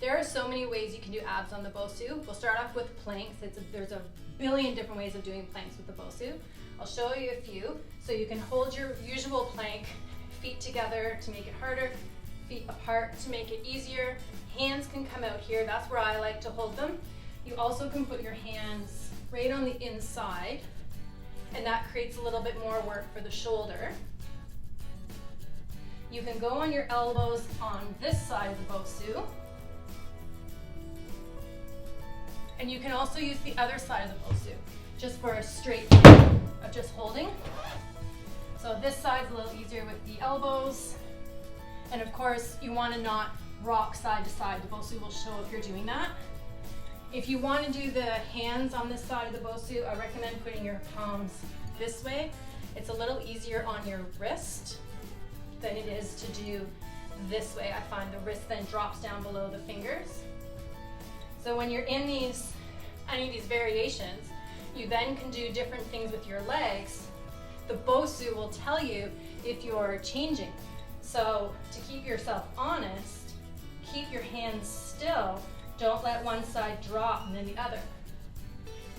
There are so many ways you can do abs on the BOSU. We'll start off with planks. There's a billion different ways of doing planks with the BOSU. I'll show you a few. So you can hold your usual plank, feet together to make it harder, feet apart to make it easier. Hands can come out here. That's where I like to hold them. You also can put your hands right on the inside, and that creates a little bit more work for the shoulder. You can go on your elbows on this side of the BOSU. And you can also use the other side of the BOSU, just for a straight line of just holding. So this side's a little easier with the elbows. And of course, you want to not rock side to side. The BOSU will show if you're doing that. If you want to do the hands on this side of the BOSU, I recommend putting your palms this way. It's a little easier on your wrist than it is to do this way. I find the wrist then drops down below the fingers. So when you're in any of these variations, you then can do different things with your legs. The BOSU will tell you if you're changing. So to keep yourself honest, keep your hands still. Don't let one side drop and then the other.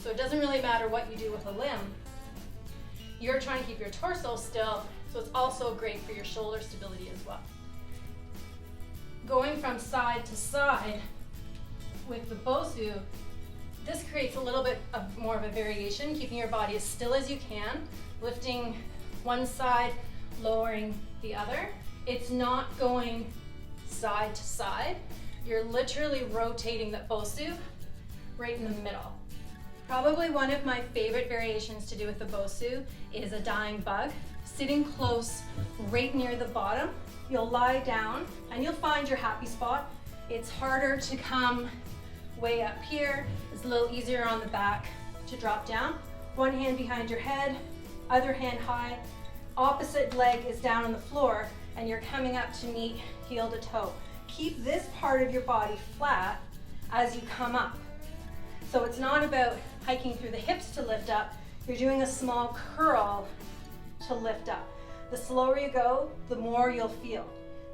So it doesn't really matter what you do with a limb. You're trying to keep your torso still, so it's also great for your shoulder stability as well. Going from side to side with the BOSU, this creates a little bit of more of a variation, keeping your body as still as you can, lifting one side, lowering the other. It's not going side to side. You're literally rotating the BOSU right in the middle. Probably one of my favorite variations to do with the BOSU is a dying bug. Sitting close right near the bottom, you'll lie down and you'll find your happy spot. It's harder to come way up here. It's a little easier on the back to drop down. One hand behind your head, other hand high. Opposite leg is down on the floor and you're coming up to meet heel to toe. Keep this part of your body flat as you come up. So it's not about hiking through the hips to lift up. You're doing a small curl to lift up. The slower you go, the more you'll feel.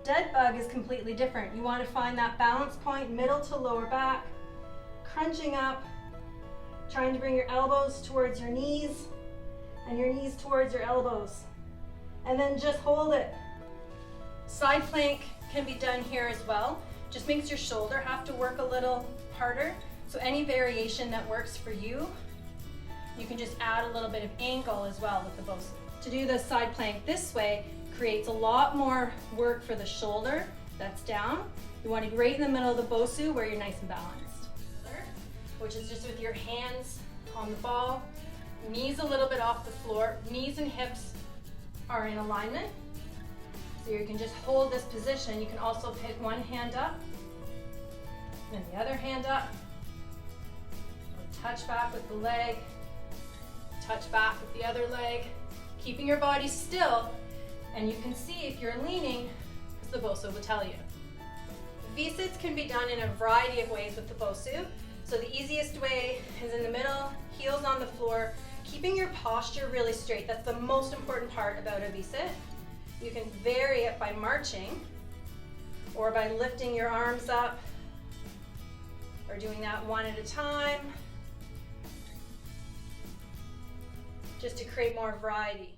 Dead bug is completely different. You want to find that balance point, middle to lower back, crunching up, trying to bring your elbows towards your knees and your knees towards your elbows. And then just hold it. Side plank can be done here as well. Just makes your shoulder have to work a little harder. So any variation that works for you, you can just add a little bit of angle as well with the BOSU. To do the side plank this way creates a lot more work for the shoulder that's down. You want to be right in the middle of the BOSU where you're nice and balanced. Which is just with your hands on the ball, knees a little bit off the floor, knees and hips are in alignment. So you can just hold this position. You can also pick one hand up, and then the other hand up. Or touch back with the leg, touch back with the other leg, keeping your body still, and you can see if you're leaning, because the BOSU will tell you. Vsits can be done in a variety of ways with the BOSU. So the easiest way is in the middle, heels on the floor, keeping your posture really straight. That's the most important part about a Vsit. You can vary it by marching or by lifting your arms up or doing that one at a time, just to create more variety.